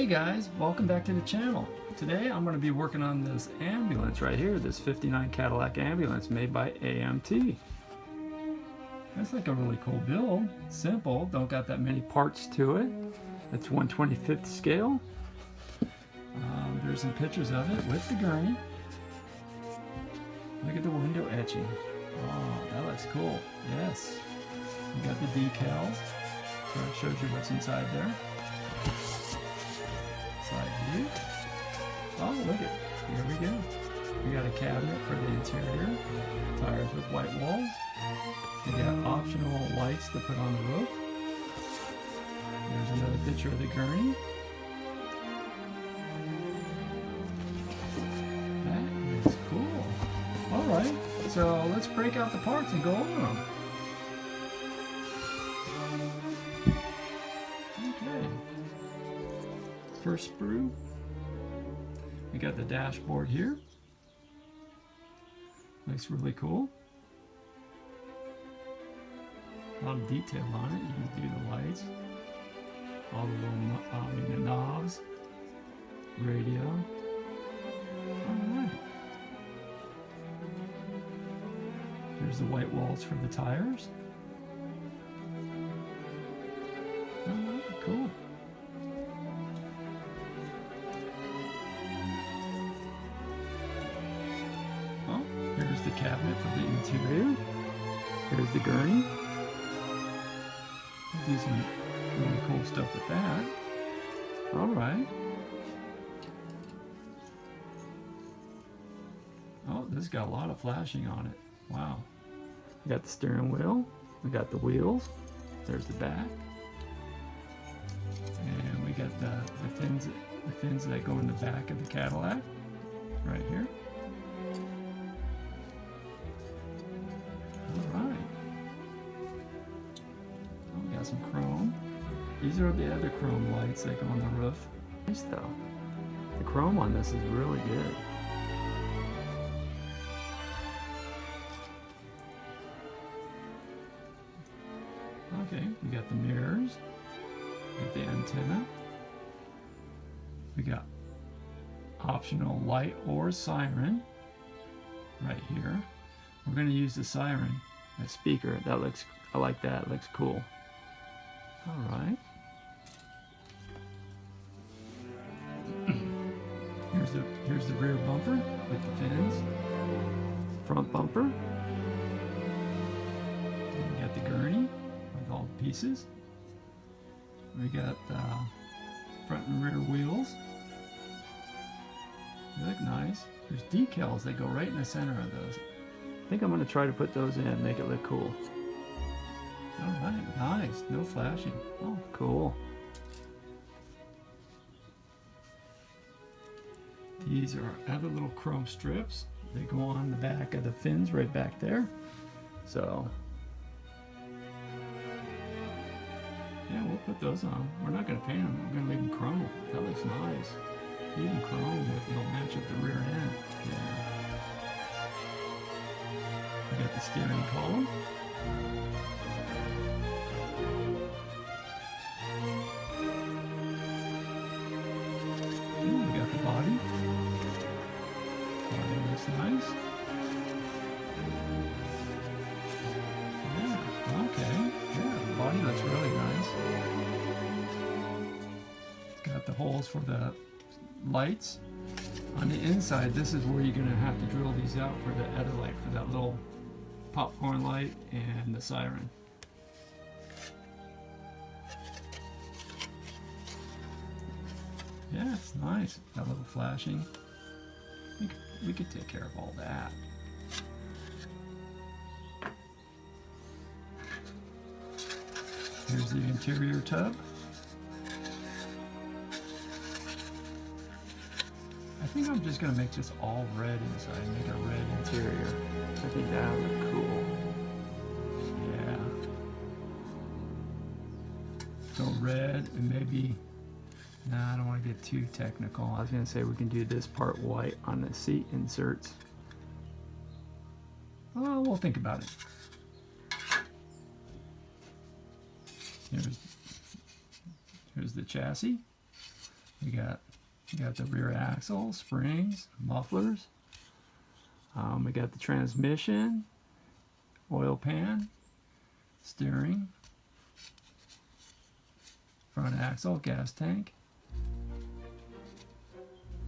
Hey guys, welcome back to the channel. Today I'm going to be working on this ambulance right here, this 59 Cadillac Ambulance made by AMT. That's like a really cool build. Simple, don't got that many parts to it. It's 1/25th scale. There's some pictures of it with the gurney. Look at the window etching. Oh, that looks cool. Yes. You got the decals. So it shows you what's inside there. Side view. Oh, look it. Here we go. We got a cabinet for the interior. Tires with white walls. We got optional lights to put on the roof. There's another picture of the gurney. That is cool. Alright, so let's break out the parts and go over them. Okay. First sprue. We got the dashboard here. Looks really cool. A lot of detail on it. You can do the lights, all the little knobs, radio. Alright. Here's the white walls for the tires. Alright, cool. Oh, here's the cabinet for the interior. Here's the gurney. Do some really cool stuff with that. Alright. Oh, this has got a lot of flashing on it. Wow. We got the steering wheel. We got the wheels. There's the back. And we got the fins that go in the back of the Cadillac. Right here. Alright. We got some chrome. These are the other chrome lights that go on the roof. Nice though. The chrome on this is really good. Okay, we got the mirrors. We got the antenna. We got optional light or siren right here. We're going to use the siren, that speaker. That looks, I like that. It looks cool. All right. Here's the rear bumper with the fins. Front bumper. And we got the gurney with all the pieces. We got front and rear wheels. They look nice. There's decals that go right in the center of those. I think I'm going to try to put those in, make it look cool. Alright, nice. No flashing. Oh, cool. These are other little chrome strips. They go on the back of the fins right back there. So, yeah, we'll put those on. We're not going to paint them. We're going to leave them chrome. That looks nice. Even chrome, it'll match up the rear end. Yeah. We got the steering column. We got the body. Body looks nice. Yeah, okay. Yeah, the body looks really nice. It's got the holes for the lights. On the inside, this is where you're going to have to drill these out for the other light, for that little popcorn light and the siren. Yeah, it's nice. That little flashing. We could take care of all that. Here's the interior tub. I think I'm just going to make this all red inside, make a red interior. I think that would look cool. Yeah. Go red and maybe... Nah, I don't want to get too technical. I was going to say we can do this part white on the seat inserts. Well, we'll think about it. Here's the chassis. We got the rear axle, springs, mufflers. We got the transmission, oil pan, steering, front axle, gas tank.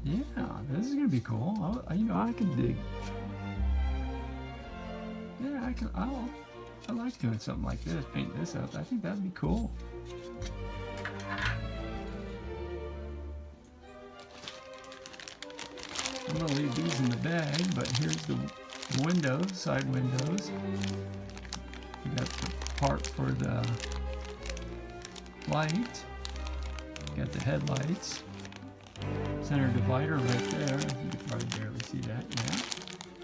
Yeah, this is gonna be cool. I can dig. Yeah, I like doing something like this, paint this up. I think that'd be cool. I'm gonna leave these in the bag, but here's the windows, side windows. We got the part for the light. Got the headlights. Center divider right there. You can probably barely see that, yeah.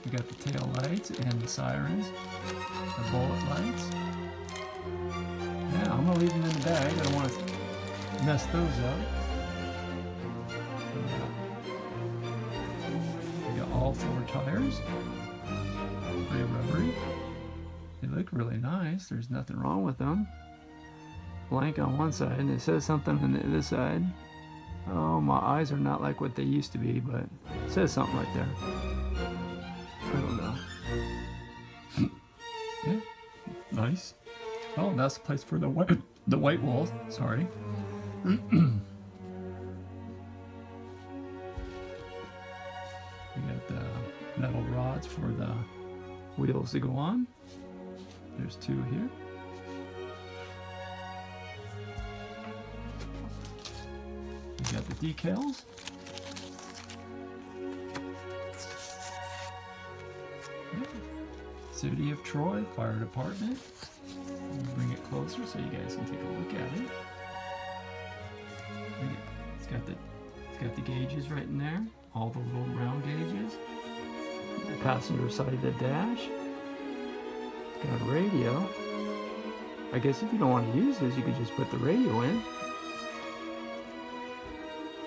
We got the tail lights and the sirens. The bullet lights. Yeah, I'm gonna leave them in the bag. I don't want to mess those up. We got all 4 tires. Pretty rubbery. They look really nice. There's nothing wrong with them. Blank on one side, and it says something on the other side. Oh, my eyes are not like what they used to be, but it says something right there. I don't know. Yeah, nice. Oh, that's the place for the white wall. Sorry. We got the metal rods for the wheels to go on. There's 2 here. We got the decals. Yeah. City of Troy Fire Department. Bring it closer so you guys can take a look at it. It's got the gauges right in there. All the little round gauges. The passenger side of the dash. It's got a radio. I guess if you don't want to use this, you could just put the radio in.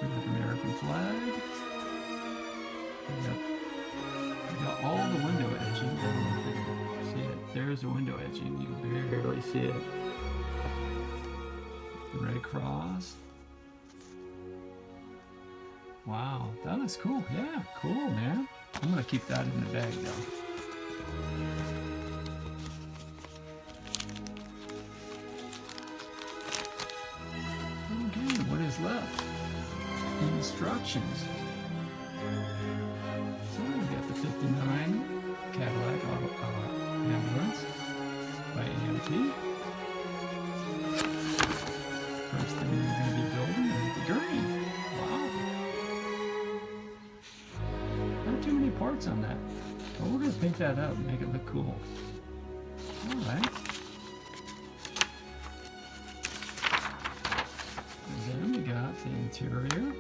We got the American flag. We got all the window etching. I don't know if you can see it. There's the window etching. You can barely see it. The Red Cross. Wow, that looks cool. Yeah, cool, man. I'm gonna keep that in the bag though. Okay, what is left? Instructions. So we got the 59 Cadillac Ambulance by AMT. First thing we're going to be building is the gurney. Wow. Not too many parts on that. But we're going to paint that up and make it look cool. Alright. And then we got the interior.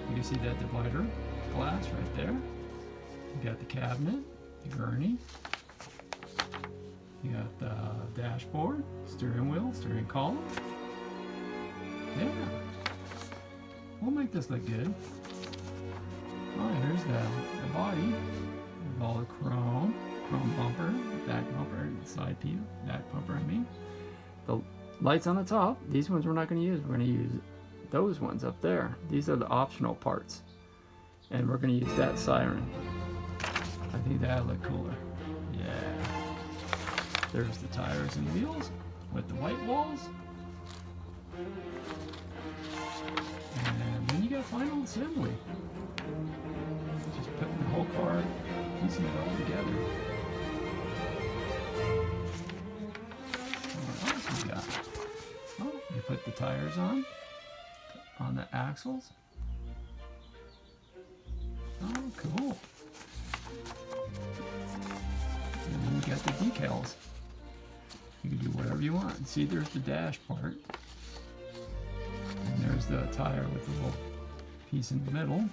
You can see that divider glass right there. You got the cabinet, the gurney. You got the dashboard, steering wheel, steering column. Yeah. We'll make this look good. Oh, here's the body with all the chrome bumper, back bumper, side peel, back bumper, I mean. The lights on the top, these ones we're not going to use. We're going to use those ones up there. These are the optional parts. And we're going to use that siren. I think that'll look cooler. Yeah. There's the tires and wheels with the white walls. And then you got final assembly. Just putting the whole car, piecing it all together. What else we got? Oh, you put the tires on the axles. Oh, cool. And then you got the decals. You can do whatever you want. See, there's the dash part. And there's the tire with the little piece in the middle.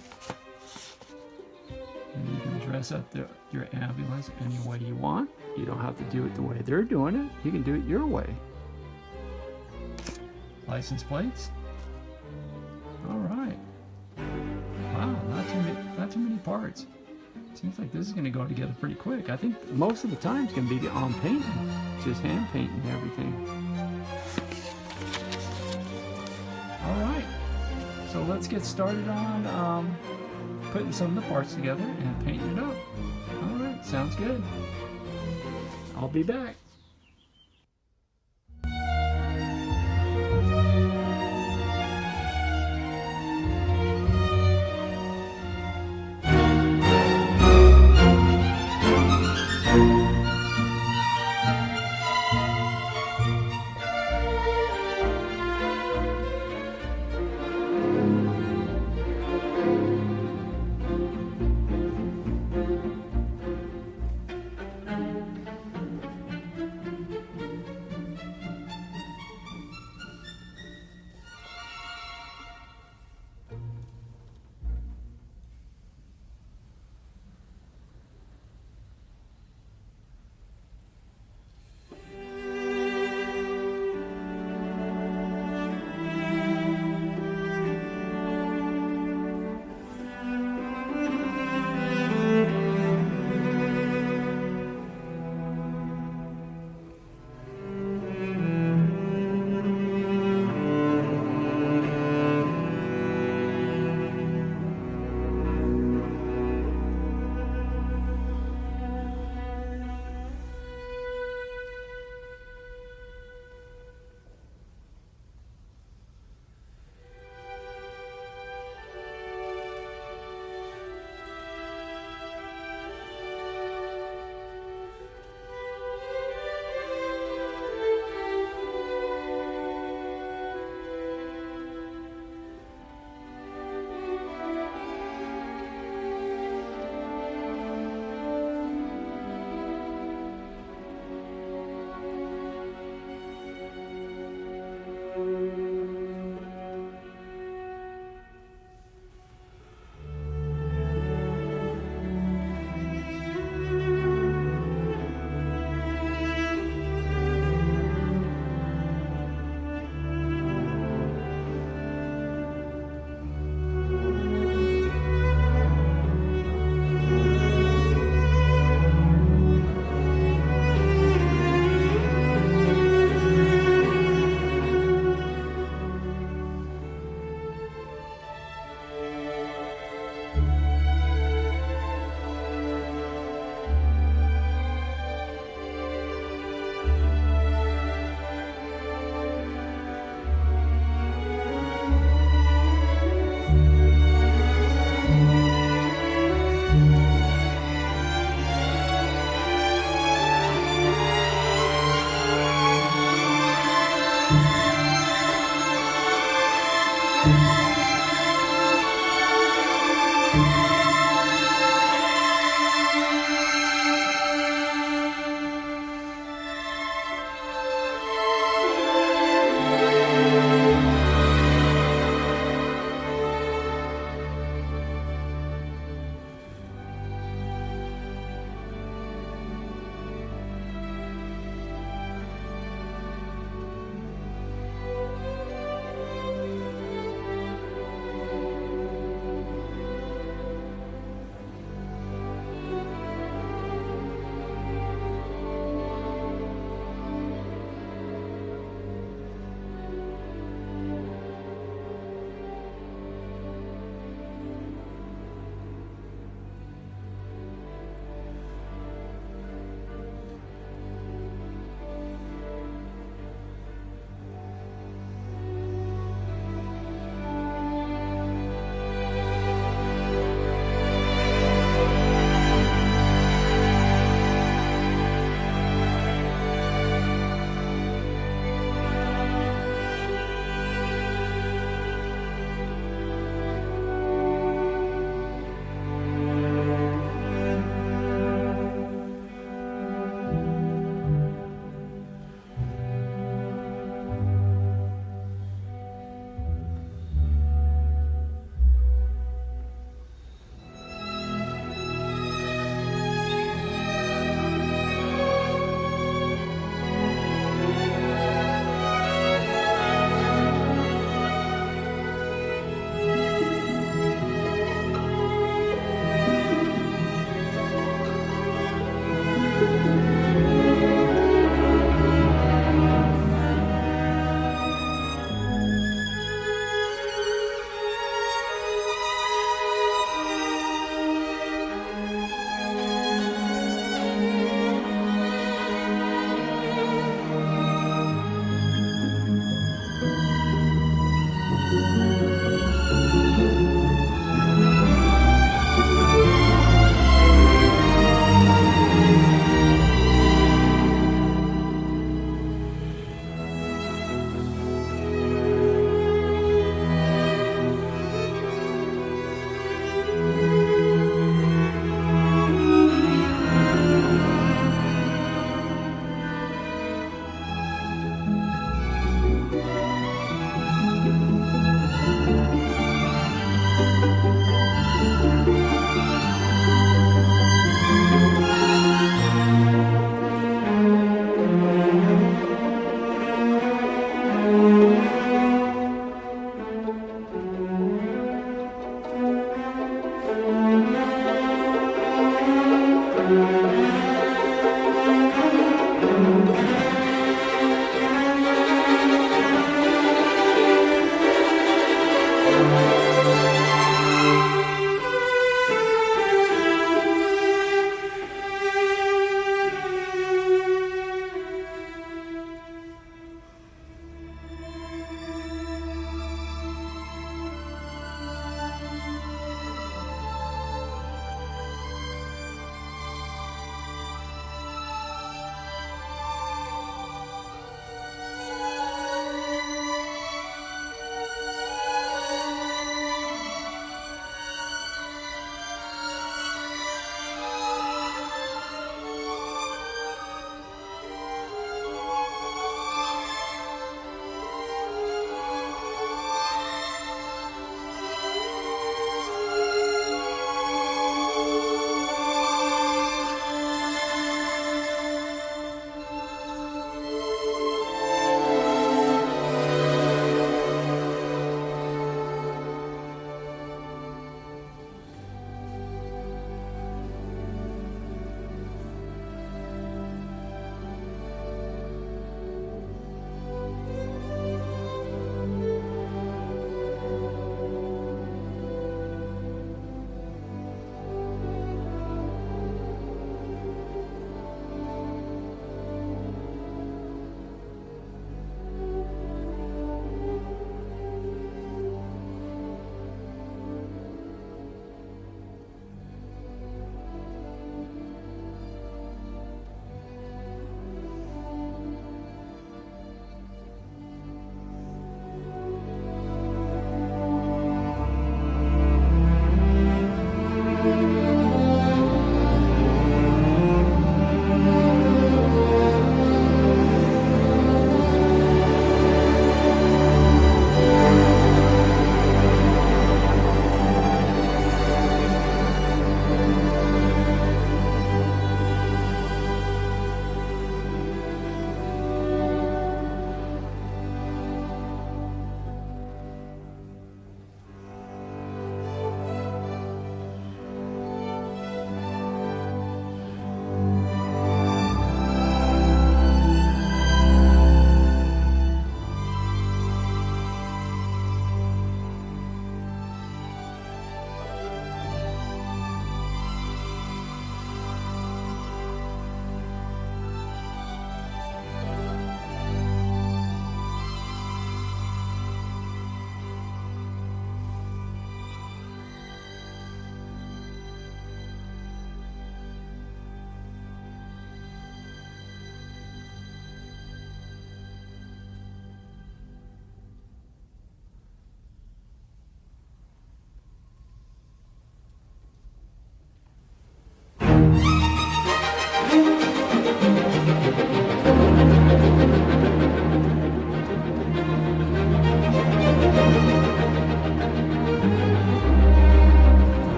And you can dress up your ambulance any way you want. You don't have to do it the way they're doing it. You can do it your way. License plates. All right. Wow, not too many parts. Seems like this is going to go together pretty quick. I think most of the time it's going to be on painting, just hand painting everything. All right. So let's get started on putting some of the parts together and painting it up. Alright, sounds good. I'll be back.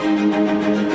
Bye.